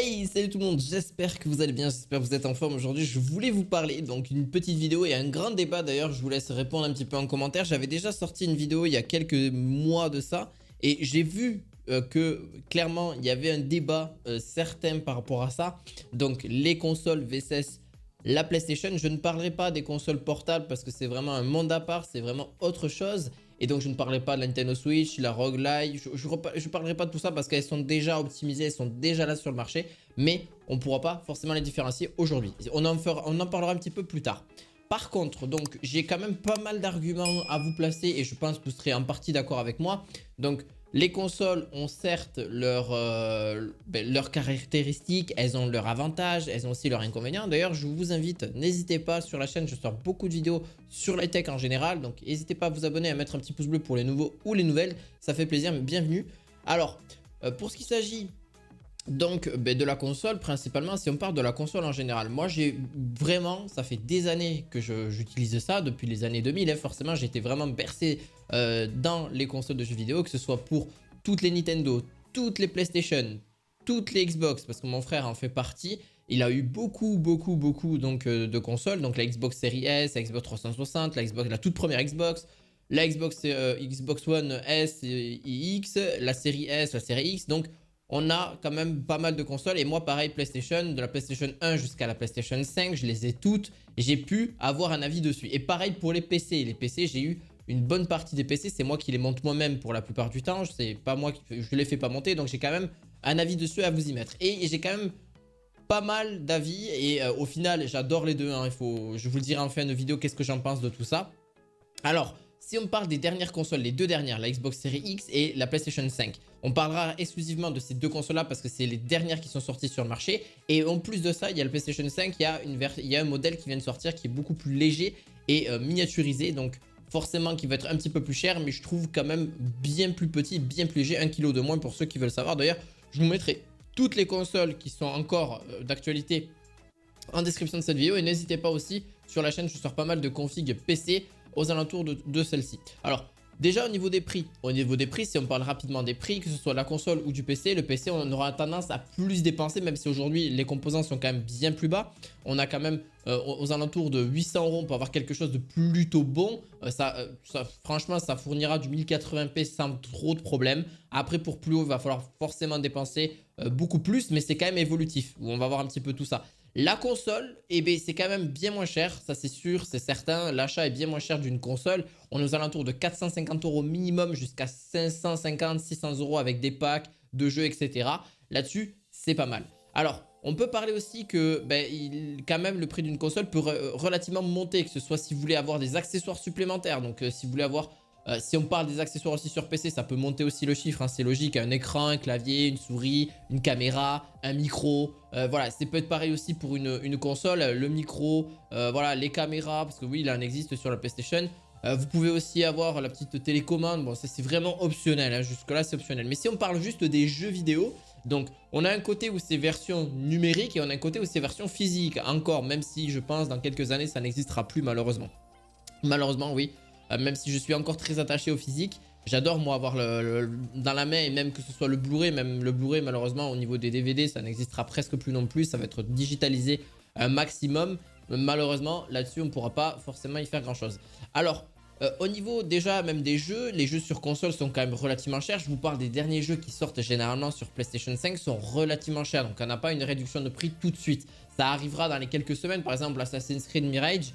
Hey, salut tout le monde, j'espère que vous allez bien, j'espère que vous êtes en forme aujourd'hui. Je voulais vous parler, donc une petite vidéo et un grand débat d'ailleurs, je vous laisse répondre un petit peu en commentaire. J'avais déjà sorti une vidéo il y a quelques mois de ça et j'ai vu que clairement il y avait un débat certain par rapport à ça. Donc les consoles vs la PlayStation, je ne parlerai pas des consoles portables parce que c'est vraiment un monde à part, c'est vraiment autre chose. Et donc je ne parlerai pas de la Nintendo Switch, la ROG Live, je parlerai pas de tout ça parce qu'elles sont déjà optimisées, elles sont déjà là sur le marché. Mais on ne pourra pas forcément les différencier aujourd'hui. On en parlera un petit peu plus tard. Par contre, donc j'ai quand même pas mal d'arguments à vous placer et je pense que vous serez en partie d'accord avec moi. Donc les consoles ont certes leurs caractéristiques, elles ont leurs avantages, elles ont aussi leurs inconvénients. D'ailleurs, je vous invite, n'hésitez pas sur la chaîne, je sors beaucoup de vidéos sur la tech en général. Donc n'hésitez pas à vous abonner, à mettre un petit pouce bleu pour les nouveaux ou les nouvelles. Ça fait plaisir, mais bienvenue. Alors, pour ce qui s'agit donc de la console principalement, si on parle de la console en général, moi j'ai vraiment, ça fait des années que j'utilise ça, depuis les années 2000, hein, forcément j'ai été vraiment bercé dans les consoles de jeux vidéo, que ce soit pour toutes les Nintendo, toutes les PlayStation, toutes les Xbox, parce que mon frère en fait partie, il a eu beaucoup donc, de consoles, donc la Xbox Series S, la Xbox 360, la toute première Xbox, la Xbox One S et X, la série S, la série X, donc on a quand même pas mal de consoles et moi pareil PlayStation, de la PlayStation 1 jusqu'à la PlayStation 5, je les ai toutes et j'ai pu avoir un avis dessus. Et pareil pour les PC, j'ai eu une bonne partie des PC, c'est moi qui les monte moi-même pour la plupart du temps, c'est pas moi je les fais pas monter, donc j'ai quand même un avis dessus à vous y mettre. Et j'ai quand même pas mal d'avis et au final j'adore les deux, hein, je vous le dirai en fin de vidéo qu'est-ce que j'en pense de tout ça. Alors, si on parle des dernières consoles, les deux dernières, la Xbox Series X et la PlayStation 5, on parlera exclusivement de ces deux consoles-là parce que c'est les dernières qui sont sorties sur le marché. Et en plus de ça, il y a le PlayStation 5, il y a un modèle qui vient de sortir qui est beaucoup plus léger et miniaturisé. Donc forcément qui va être un petit peu plus cher, mais je trouve quand même bien plus petit, bien plus léger, 1 kg de moins pour ceux qui veulent savoir. D'ailleurs, je vous mettrai toutes les consoles qui sont encore d'actualité en description de cette vidéo. Et n'hésitez pas aussi, sur la chaîne, je sors pas mal de configs PC aux alentours de celle-ci. Alors, déjà au niveau des prix, si on parle rapidement des prix, que ce soit la console ou du PC, le PC, on aura tendance à plus dépenser, même si aujourd'hui les composants sont quand même bien plus bas. On a quand même aux alentours de 800 € pour avoir quelque chose de plutôt bon. Franchement, ça fournira du 1080p sans trop de problèmes. Après, pour plus haut, il va falloir forcément dépenser beaucoup plus, mais c'est quand même évolutif. On va voir un petit peu tout ça. La console, eh ben, c'est quand même bien moins cher, ça c'est sûr, c'est certain. L'achat est bien moins cher d'une console. On est aux alentours de 450 € minimum jusqu'à 550, 600 € avec des packs de jeux, etc. Là-dessus, c'est pas mal. Alors, on peut parler aussi que quand même le prix d'une console peut relativement monter, que ce soit si vous voulez avoir des accessoires supplémentaires. Donc, si vous voulez avoir... si on parle des accessoires aussi sur PC, ça peut monter aussi le chiffre, hein, c'est logique, un écran, un clavier, une souris, une caméra, un micro, voilà, ça peut être pareil aussi pour une console, le micro, voilà, les caméras, parce que oui, il en existe sur la PlayStation. Vous pouvez aussi avoir la petite télécommande, bon ça c'est vraiment optionnel, hein, jusque là c'est optionnel. Mais si on parle juste des jeux vidéo, donc on a un côté où c'est version numérique et on a un côté où c'est version physique, encore, même si je pense dans quelques années ça n'existera plus malheureusement. Malheureusement oui. Même si je suis encore très attaché au physique, j'adore moi avoir dans la main et même que ce soit le Blu-ray, même le Blu-ray malheureusement au niveau des DVD ça n'existera presque plus non plus, ça va être digitalisé un maximum, malheureusement là-dessus on ne pourra pas forcément y faire grand chose. Alors au niveau déjà même des jeux, les jeux sur console sont quand même relativement chers, je vous parle des derniers jeux qui sortent généralement sur PlayStation 5 sont relativement chers, donc on n'a pas une réduction de prix tout de suite. Ça arrivera dans les quelques semaines, par exemple Assassin's Creed Mirage,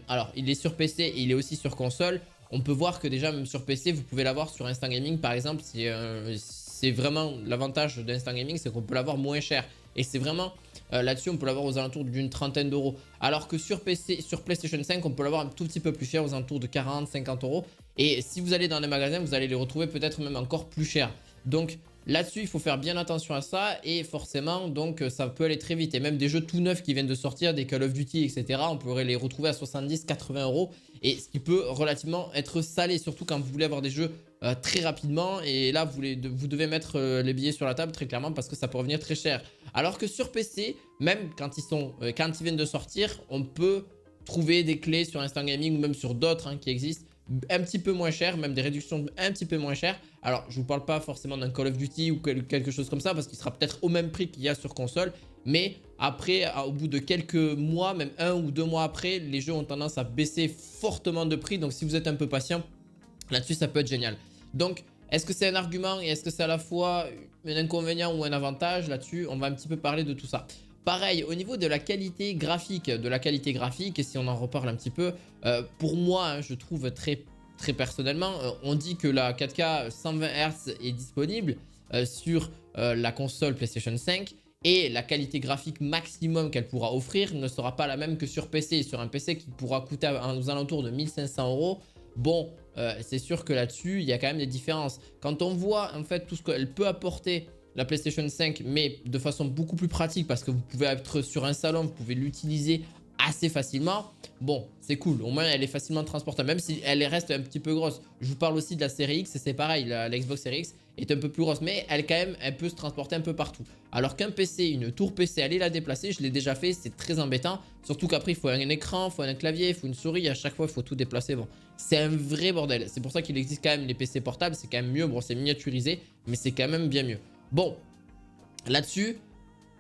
alors il est sur PC et il est aussi sur console. On peut voir que déjà même sur PC vous pouvez l'avoir sur Instant Gaming par exemple, c'est vraiment l'avantage d'Instant Gaming, c'est qu'on peut l'avoir moins cher. Et c'est vraiment là-dessus on peut l'avoir aux alentours d'une trentaine d'euros. Alors que sur PC, sur PlayStation 5 on peut l'avoir un tout petit peu plus cher, aux alentours de 40-50 €. Et si vous allez dans les magasins vous allez les retrouver peut-être même encore plus cher. Donc là-dessus, il faut faire bien attention à ça et forcément, donc ça peut aller très vite. Et même des jeux tout neufs qui viennent de sortir, des Call of Duty, etc., on pourrait les retrouver à 70-80 € et ce qui peut relativement être salé, surtout quand vous voulez avoir des jeux très rapidement. Et là, vous devez mettre les billets sur la table très clairement parce que ça peut revenir très cher. Alors que sur PC, même quand ils viennent de sortir, on peut trouver des clés sur Instant Gaming ou même sur d'autres qui existent un petit peu moins cher, même des réductions un petit peu moins chères. Alors, je vous parle pas forcément d'un Call of Duty ou quelque chose comme ça, parce qu'il sera peut-être au même prix qu'il y a sur console. Mais après, au bout de quelques mois, même 1 ou 2 mois après, les jeux ont tendance à baisser fortement de prix. Donc, si vous êtes un peu patient, là-dessus, ça peut être génial. Donc, est-ce que c'est un argument et est-ce que c'est à la fois un inconvénient ou un avantage? Là-dessus, on va un petit peu parler de tout ça. Pareil, au niveau de la qualité graphique, et si on en reparle un petit peu, pour moi, hein, je trouve très personnellement, on dit que la 4K 120 Hz est disponible sur la console PlayStation 5 et la qualité graphique maximum qu'elle pourra offrir ne sera pas la même que sur PC. Sur un PC qui pourra coûter aux alentours de 1500 euros, bon, c'est sûr que là-dessus, il y a quand même des différences. Quand on voit en fait tout ce qu'elle peut apporter la PlayStation 5, mais de façon beaucoup plus pratique parce que vous pouvez être sur un salon, vous pouvez l'utiliser assez facilement. Bon, c'est cool, au moins elle est facilement transportable, même si elle reste un petit peu grosse. Je vous parle aussi de la série X, c'est pareil, la Xbox Series X est un peu plus grosse, mais elle quand même, elle peut se transporter un peu partout. Alors qu'un PC, une tour PC, aller la déplacer, je l'ai déjà fait, c'est très embêtant. Surtout qu'après, il faut un écran, il faut un clavier, il faut une souris, à chaque fois, il faut tout déplacer. Bon, c'est un vrai bordel. C'est pour ça qu'il existe quand même les PC portables, c'est quand même mieux. Bon, c'est miniaturisé, mais c'est quand même bien mieux. Bon, là-dessus,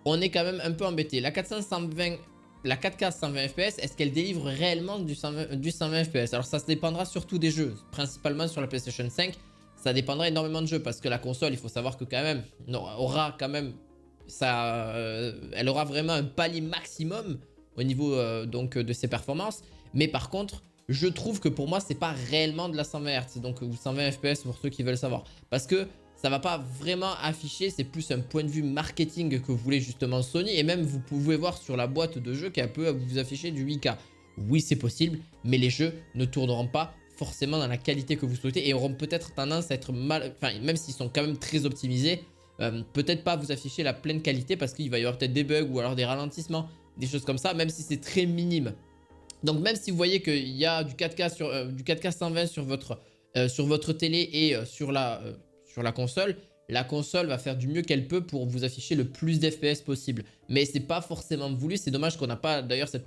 on est quand même un peu embêté. La 4K 120 fps, est-ce qu'elle délivre réellement du 120 fps? Alors ça se dépendra surtout des jeux, principalement sur la PlayStation 5. Ça dépendra énormément de jeux parce que la console, il faut savoir que quand même, aura quand même ça, elle aura vraiment un palier maximum au niveau donc de ses performances. Mais par contre, je trouve que pour moi, c'est pas réellement de la 120 Hz, donc ou 120 fps pour ceux qui veulent savoir, parce que ça va pas vraiment afficher, c'est plus un point de vue marketing que voulait justement Sony. Et même vous pouvez voir sur la boîte de jeu qu'elle peut vous afficher du 8K. Oui, c'est possible, mais les jeux ne tourneront pas forcément dans la qualité que vous souhaitez et auront peut-être tendance à être mal, enfin même s'ils sont quand même très optimisés, peut-être pas vous afficher la pleine qualité parce qu'il va y avoir peut-être des bugs ou alors des ralentissements, des choses comme ça, même si c'est très minime. Donc même si vous voyez qu'il y a du 4K, du 4K 120 sur votre télé et sur la console, la console va faire du mieux qu'elle peut pour vous afficher le plus d'FPS possible. Mais c'est pas forcément voulu, c'est dommage qu'on n'a pas d'ailleurs cette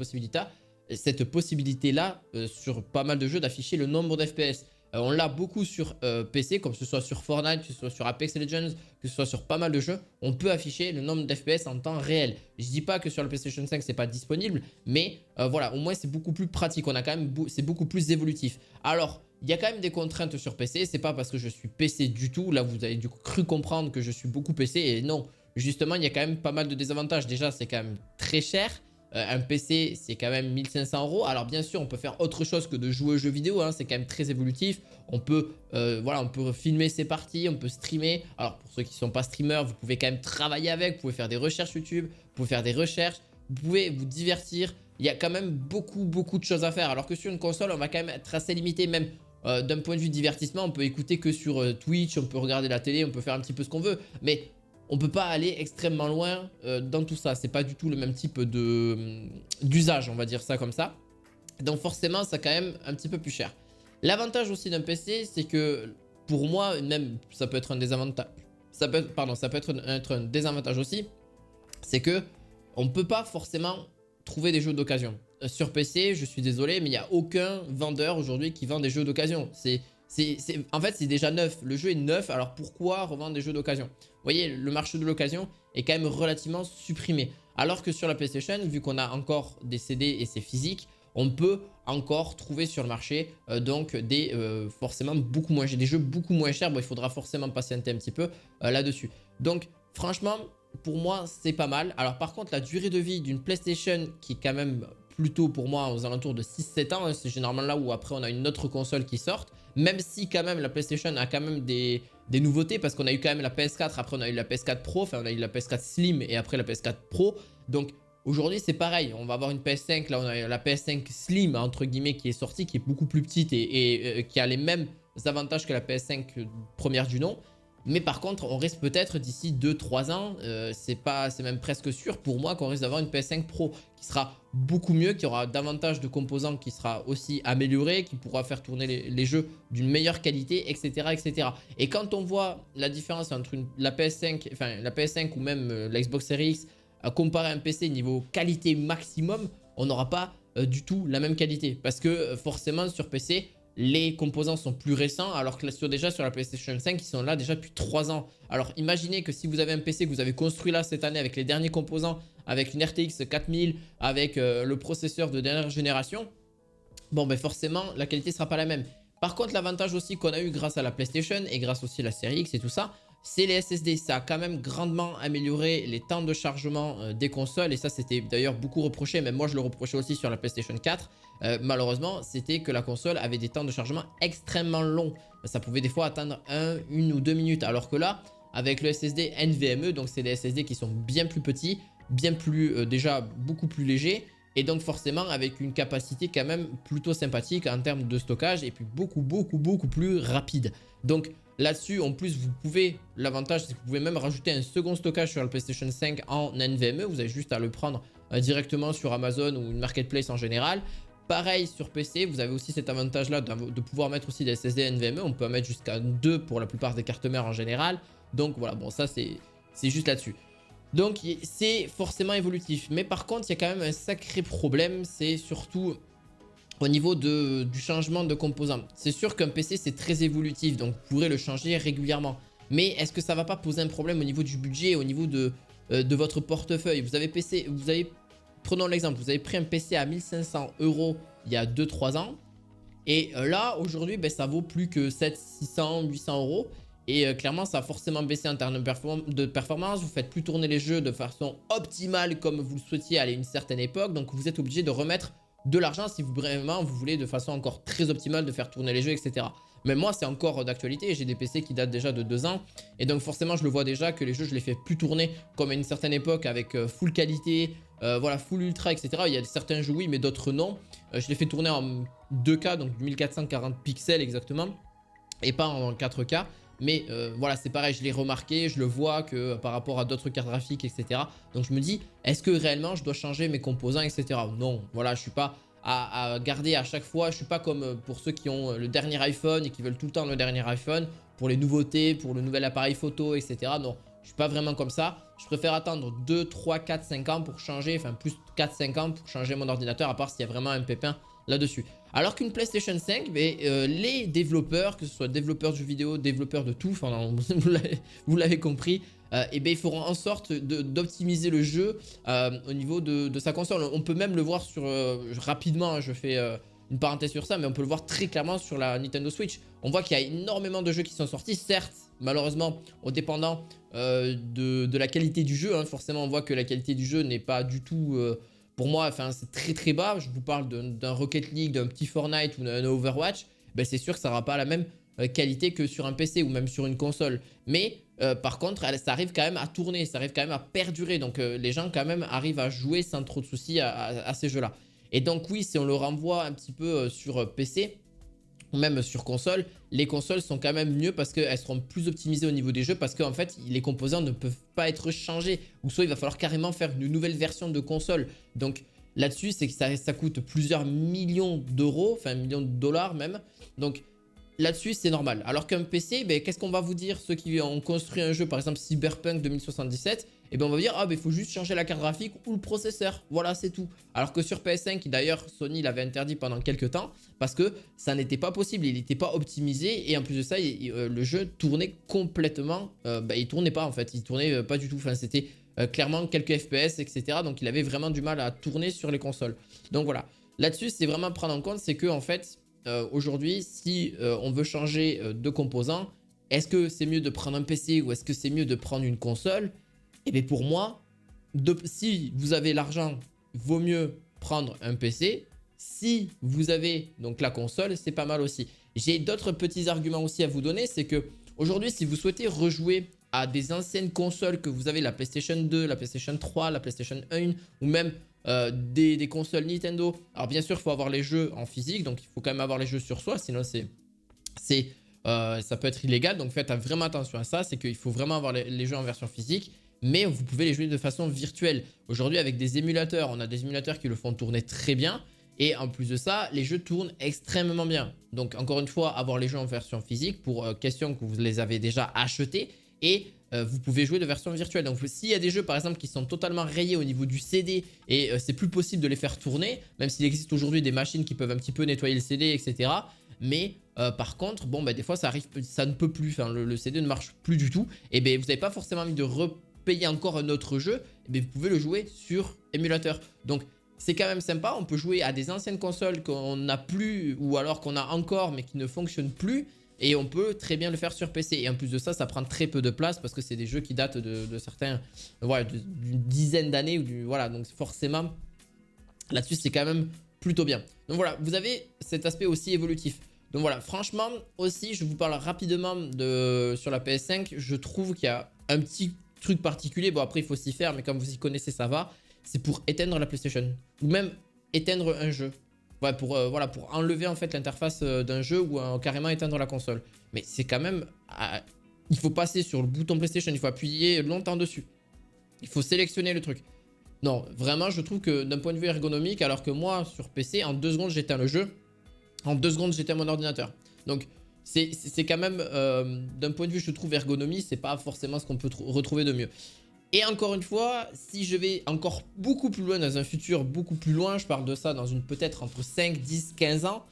possibilité-là sur pas mal de jeux d'afficher le nombre d'FPS. On l'a beaucoup sur PC, comme ce soit sur Fortnite, que ce soit sur Apex Legends, que ce soit sur pas mal de jeux. On peut afficher le nombre d'FPS en temps réel. Je dis pas que sur la PlayStation 5 c'est pas disponible, mais voilà, au moins c'est beaucoup plus pratique. On a quand même, c'est beaucoup plus évolutif. Alors, il y a quand même des contraintes sur PC. C'est pas parce que je suis PC du tout. Là, vous avez cru comprendre que je suis beaucoup PC. Et non, justement, il y a quand même pas mal de désavantages. Déjà, c'est quand même très cher. Un PC, c'est quand même 1500 euros. Alors bien sûr, on peut faire autre chose que de jouer aux jeux vidéo, hein. C'est quand même très évolutif. On peut, voilà, on peut filmer ses parties, on peut streamer. Alors pour ceux qui ne sont pas streamers, vous pouvez quand même travailler avec. Vous pouvez faire des recherches YouTube, vous pouvez faire des recherches. Vous pouvez vous divertir. Il y a quand même beaucoup de choses à faire. Alors que sur une console, on va quand même être assez limité, même d'un point de vue divertissement. On peut écouter que sur Twitch, on peut regarder la télé, on peut faire un petit peu ce qu'on veut. Mais on peut pas aller extrêmement loin dans tout ça. C'est pas du tout le même type d'usage, on va dire ça comme ça. Donc forcément, c'est quand même un petit peu plus cher. L'avantage aussi d'un PC, c'est que pour moi, même ça peut être un désavantage. Ça peut être un désavantage aussi. C'est que on peut pas forcément trouver des jeux d'occasion. Sur PC, je suis désolé, mais il n'y a aucun vendeur aujourd'hui qui vend des jeux d'occasion. En fait, c'est déjà neuf. Le jeu est neuf, alors pourquoi revendre des jeux d'occasion? Vous voyez, le marché de l'occasion est quand même relativement supprimé. Alors que sur la PlayStation, vu qu'on a encore des CD et c'est physique, on peut encore trouver sur le marché donc forcément des jeux beaucoup moins chers. Bon, il faudra forcément patienter un petit peu là-dessus. Donc, franchement, pour moi, c'est pas mal. Alors, par contre, la durée de vie d'une PlayStation qui est quand même plutôt pour moi aux alentours de 6-7 ans, hein, c'est généralement là où après on a une autre console qui sort. Même si quand même la PlayStation a quand même des nouveautés parce qu'on a eu quand même la PS4, après on a eu la PS4 Pro, enfin on a eu la PS4 Slim et après la PS4 Pro. Donc aujourd'hui c'est pareil, on va avoir une PS5, là on a la PS5 Slim entre guillemets qui est sortie, qui est beaucoup plus petite et qui a les mêmes avantages que la PS5 première du nom. Mais par contre, on risque peut-être d'ici 2-3 ans, c'est même presque sûr pour moi qu'on risque d'avoir une PS5 Pro qui sera beaucoup mieux, qui aura davantage de composants, qui sera aussi améliorée, qui pourra faire tourner les jeux d'une meilleure qualité, etc., etc. Et quand on voit la différence entre la PS5 ou même la Xbox Series X comparé à un PC niveau qualité maximum, on n'aura pas du tout la même qualité. Parce que forcément sur PC, les composants sont plus récents, alors que déjà sur la PlayStation 5, ils sont là déjà depuis 3 ans. Alors imaginez que si vous avez un PC que vous avez construit là cette année avec les derniers composants, avec une RTX 4000, avec le processeur de dernière génération, bon ben forcément la qualité ne sera pas la même. Par contre, l'avantage aussi qu'on a eu grâce à la PlayStation et grâce aussi à la série X et tout ça, c'est les SSD. Ça a quand même grandement amélioré les temps de chargement des consoles. Et ça, c'était d'ailleurs beaucoup reproché. Même moi, je le reprochais aussi sur la PlayStation 4. Malheureusement, c'était que la console avait des temps de chargement extrêmement longs. Ça pouvait des fois atteindre 1 ou 2 minutes. Alors que là, avec le SSD NVMe, donc c'est des SSD qui sont bien plus petits, bien plus, déjà beaucoup plus légers. Et donc forcément avec une capacité quand même plutôt sympathique en termes de stockage et puis beaucoup plus rapide. Donc là-dessus, en plus, vous pouvez, l'avantage, c'est que vous pouvez même rajouter un second stockage sur la PlayStation 5 en NVMe. Vous avez juste à le prendre directement sur Amazon ou une marketplace en général. Pareil sur PC, vous avez aussi cet avantage-là de pouvoir mettre aussi des SSD NVMe. On peut en mettre jusqu'à 2 pour la plupart des cartes mères en général. Donc voilà, bon, ça c'est juste là-dessus. Donc c'est forcément évolutif. Mais par contre, il y a quand même un sacré problème. C'est surtout au niveau du changement de composants. C'est sûr qu'un PC, c'est très évolutif. Donc vous pourrez le changer régulièrement. Mais est-ce que ça ne va pas poser un problème au niveau du budget, au niveau de votre portefeuille? Vous avez prenons l'exemple, vous avez pris un PC à 1500 € il y a 2-3 ans. Et là, aujourd'hui, ben, ça vaut plus que 600, 800 €. Et clairement, ça a forcément baissé en termes de performance. Vous faites plus tourner les jeux de façon optimale comme vous le souhaitiez à une certaine époque. Donc, vous êtes obligé de remettre de l'argent si vous vraiment vous voulez de façon encore très optimale de faire tourner les jeux, etc. Mais moi, c'est encore d'actualité. J'ai des PC qui datent déjà de 2 ans. Et donc, forcément, je le vois déjà que les jeux, je les fais plus tourner comme à une certaine époque avec full qualité, voilà, full ultra, etc. Il y a certains jeux, oui, mais d'autres non. Je les fais tourner en 2K, donc 1440 pixels exactement, et pas en 4K. Mais voilà, c'est pareil, je l'ai remarqué, je le vois que par rapport à d'autres cartes graphiques, etc. Donc je me dis, est-ce que réellement je dois changer mes composants, etc. Non, voilà, je suis pas à garder à chaque fois. Je suis pas comme pour ceux qui ont le dernier iPhone et qui veulent tout le temps le dernier iPhone pour les nouveautés, pour le nouvel appareil photo, etc. Non, je suis pas vraiment comme ça. Je préfère attendre 2, 3, 4, 5 ans pour changer, enfin plus 4, 5 ans pour changer mon ordinateur, à part s'il y a vraiment un pépin là-dessus. Alors qu'une PlayStation 5, les développeurs, que ce soit développeurs de jeux vidéo, développeurs de tout, enfin, vous l'avez compris, ils feront en sorte d'optimiser le jeu au niveau de sa console. On peut même le voir sur, rapidement, je fais une parenthèse sur ça, mais on peut le voir très clairement sur la Nintendo Switch. On voit qu'il y a énormément de jeux qui sont sortis, certes, malheureusement, au dépendant de la qualité du jeu. Hein. Forcément, on voit que la qualité du jeu n'est pas du tout... pour moi, enfin, c'est très bas. Je vous parle d'un Rocket League, d'un petit Fortnite ou d'un Overwatch. Ben, c'est sûr que ça n'aura pas la même qualité que sur un PC ou même sur une console. Mais par contre, ça arrive quand même à tourner, ça arrive quand même à perdurer. Donc les gens quand même arrivent à jouer sans trop de soucis à ces jeux-là. Et donc oui, si on le renvoie un petit peu sur PC, ou même sur console, les consoles sont quand même mieux parce qu'elles seront plus optimisées au niveau des jeux, parce qu'en fait les composants ne peuvent pas être changés, ou soit il va falloir carrément faire une nouvelle version de console. Donc là-dessus, c'est que ça coûte plusieurs millions d'euros, enfin millions de dollars même. Donc là-dessus, c'est normal. Alors qu'un PC, qu'est-ce qu'on va vous dire, ceux qui ont construit un jeu, par exemple Cyberpunk 2077, on va dire, il faut juste changer la carte graphique ou le processeur. Voilà, c'est tout. Alors que sur PS5, d'ailleurs, Sony l'avait interdit pendant quelques temps parce que ça n'était pas possible. Il n'était pas optimisé. Et en plus de ça, le jeu tournait complètement... il tournait pas, en fait. Il tournait pas du tout. Enfin, c'était clairement quelques FPS, etc. Donc, il avait vraiment du mal à tourner sur les consoles. Donc, voilà. Là-dessus, c'est vraiment à prendre en compte. C'est que, en fait, aujourd'hui, si on veut changer de composants, est-ce que c'est mieux de prendre un PC ou est-ce que c'est mieux de prendre une console? Pour moi, si vous avez l'argent, vaut mieux prendre un PC. Si vous avez donc la console, c'est pas mal aussi. J'ai d'autres petits arguments aussi à vous donner. C'est que aujourd'hui, si vous souhaitez rejouer à des anciennes consoles, que vous avez la PlayStation 2, la PlayStation 3, la PlayStation 1 ou même des consoles Nintendo. Alors bien sûr, il faut avoir les jeux en physique. Donc il faut quand même avoir les jeux sur soi. Sinon, ça peut être illégal. Donc faites vraiment attention à ça. C'est qu'il faut vraiment avoir les jeux en version physique. Mais vous pouvez les jouer de façon virtuelle. Aujourd'hui, avec des émulateurs, on a des émulateurs qui le font tourner très bien. Et en plus de ça, les jeux tournent extrêmement bien. Donc, encore une fois, avoir les jeux en version physique pour question que vous les avez déjà achetés. Et vous pouvez jouer de version virtuelle. Donc, s'il y a des jeux, par exemple, qui sont totalement rayés au niveau du CD et c'est plus possible de les faire tourner, même s'il existe aujourd'hui des machines qui peuvent un petit peu nettoyer le CD, etc. Mais par contre, bon, bah, des fois, ça arrive, ça ne peut plus. Enfin, le CD ne marche plus du tout. Et ben, vous n'avez pas forcément envie de repayer encore un autre jeu. Et ben, vous pouvez le jouer sur émulateur. Donc, c'est quand même sympa. On peut jouer à des anciennes consoles qu'on n'a plus ou alors qu'on a encore mais qui ne fonctionnent plus. Et on peut très bien le faire sur PC. Et en plus de ça, ça prend très peu de place parce que c'est des jeux qui datent de certains, voilà, d'une dizaine d'années. Voilà, donc forcément, là-dessus, c'est quand même plutôt bien. Donc voilà, vous avez cet aspect aussi évolutif. Donc voilà, franchement, aussi, je vous parle rapidement sur la PS5. Je trouve qu'il y a un petit truc particulier. Bon, après, il faut s'y faire, mais comme vous y connaissez, ça va. C'est pour éteindre la PlayStation. Ou même éteindre un jeu. Ouais, voilà, pour enlever en fait l'interface d'un jeu ou carrément éteindre la console. Mais c'est quand même... il faut passer sur le bouton PlayStation, il faut appuyer longtemps dessus. Il faut sélectionner le truc. Non, vraiment, je trouve que d'un point de vue ergonomique, alors que moi, sur PC, en 2 secondes, j'éteins le jeu. En 2 secondes, j'éteins mon ordinateur. Donc, c'est quand même, d'un point de vue, je trouve, ergonomie, c'est pas forcément ce qu'on peut retrouver de mieux. Et encore une fois, si je vais encore beaucoup plus loin dans un futur beaucoup plus loin, je parle de ça dans une peut-être entre 5, 10, 15 ans,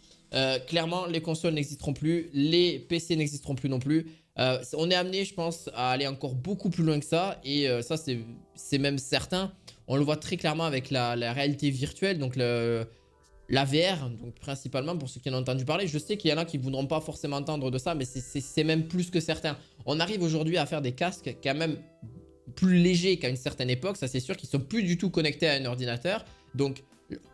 clairement les consoles n'existeront plus, les PC n'existeront plus non plus. On est amené, je pense, à aller encore beaucoup plus loin que ça. Et ça, c'est même certain. On le voit très clairement avec la réalité virtuelle, donc la VR, donc principalement pour ceux qui en ont entendu parler. Je sais qu'il y en a qui ne voudront pas forcément entendre de ça, mais c'est même plus que certain. On arrive aujourd'hui à faire des casques quand même plus légers qu'à une certaine époque, ça c'est sûr, qu'ils sont plus du tout connectés à un ordinateur, donc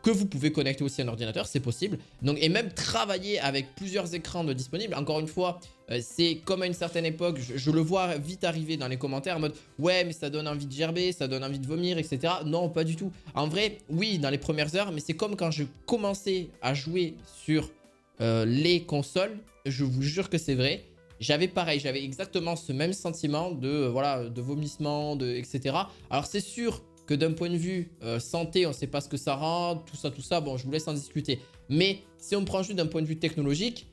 que vous pouvez connecter aussi à un ordinateur, c'est possible. Donc, et même travailler avec plusieurs écrans de disponibles, encore une fois, c'est comme à une certaine époque, je le vois vite arriver dans les commentaires en mode ouais mais ça donne envie de gerber, ça donne envie de vomir, etc. Non, pas du tout. En vrai, oui, dans les premières heures, mais c'est comme quand je commençais à jouer sur les consoles, je vous jure que c'est vrai. J'avais pareil, j'avais exactement ce même sentiment de, voilà, de vomissement, etc. Alors c'est sûr que d'un point de vue santé, on ne sait pas ce que ça rend, tout ça, bon, je vous laisse en discuter. Mais si on prend juste d'un point de vue technologique,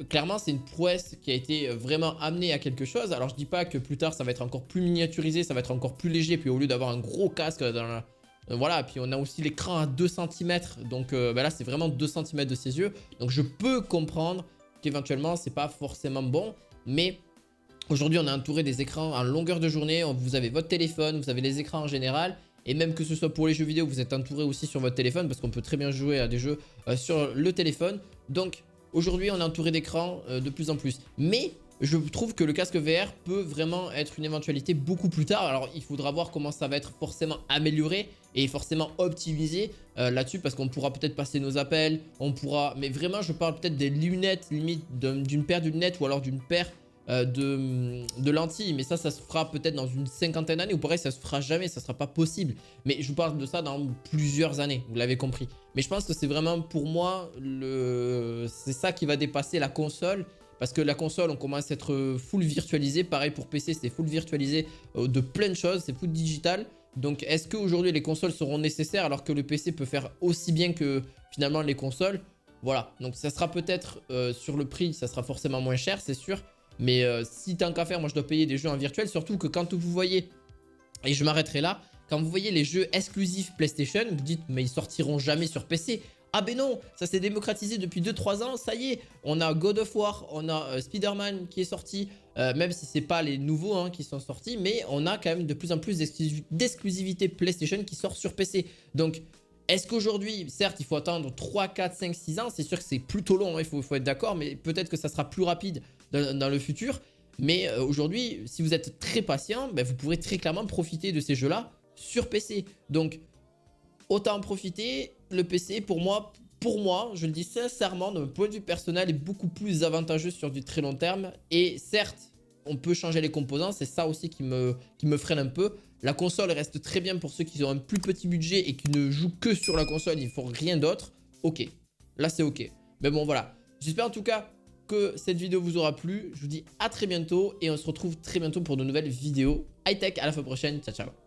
clairement, c'est une prouesse qui a été vraiment amenée à quelque chose. Alors je dis pas que plus tard, ça va être encore plus miniaturisé, ça va être encore plus léger, puis au lieu d'avoir un gros casque dans la... voilà, puis on a aussi l'écran à 2 cm, donc bah là, c'est vraiment 2 cm de ses yeux. Donc je peux comprendre qu'éventuellement, c'est pas forcément bon. Mais aujourd'hui, on est entouré des écrans en longueur de journée. Vous avez votre téléphone, vous avez les écrans en général. Et même que ce soit pour les jeux vidéo, vous êtes entouré aussi sur votre téléphone parce qu'on peut très bien jouer à des jeux sur le téléphone. Donc aujourd'hui, on est entouré d'écrans de plus en plus. Mais je trouve que le casque VR peut vraiment être une éventualité beaucoup plus tard. Alors il faudra voir comment ça va être forcément amélioré et forcément optimisé là-dessus parce qu'on pourra peut-être passer nos appels, on pourra... Mais vraiment, je parle peut-être des lunettes, limite d'une paire de lunettes ou alors d'une paire de lentilles. Mais ça se fera peut-être dans une 50aine d'années ou pareil, ça se fera jamais, ça sera pas possible. Mais je vous parle de ça dans plusieurs années, vous l'avez compris. Mais je pense que c'est vraiment pour moi, c'est ça qui va dépasser la console. Parce que la console, on commence à être full virtualisé. Pareil pour PC, c'est full virtualisé de plein de choses. C'est full digital. Donc, est-ce qu'aujourd'hui, les consoles seront nécessaires alors que le PC peut faire aussi bien que finalement les consoles? Voilà. Donc, ça sera peut-être sur le prix, ça sera forcément moins cher, c'est sûr. Mais si tant qu'à faire, moi, je dois payer des jeux en virtuel. Surtout que quand vous voyez, et je m'arrêterai là, quand vous voyez les jeux exclusifs PlayStation, vous dites, mais ils sortiront jamais sur PC. Ah ben non, ça s'est démocratisé depuis 2-3 ans, ça y est, on a God of War, on a Spider-Man qui est sorti, même si c'est pas les nouveaux hein, qui sont sortis, mais on a quand même de plus en plus d'exclusivité PlayStation qui sort sur PC. Donc, est-ce qu'aujourd'hui, certes, il faut attendre 3, 4, 5, 6 ans, c'est sûr que c'est plutôt long, hein, il faut être d'accord, mais peut-être que ça sera plus rapide dans le futur. Mais aujourd'hui, si vous êtes très patient, ben, vous pourrez très clairement profiter de ces jeux-là sur PC. Donc, autant en profiter. Le PC, pour moi, je le dis sincèrement, de mon point de vue personnel, est beaucoup plus avantageux sur du très long terme. Et certes, on peut changer les composants, c'est ça aussi qui me freine un peu. La console reste très bien pour ceux qui ont un plus petit budget et qui ne jouent que sur la console, ils ne font rien d'autre. Ok, là c'est ok. Mais bon, voilà. J'espère en tout cas que cette vidéo vous aura plu. Je vous dis à très bientôt et on se retrouve très bientôt pour de nouvelles vidéos high-tech. À la fois prochaine, ciao ciao.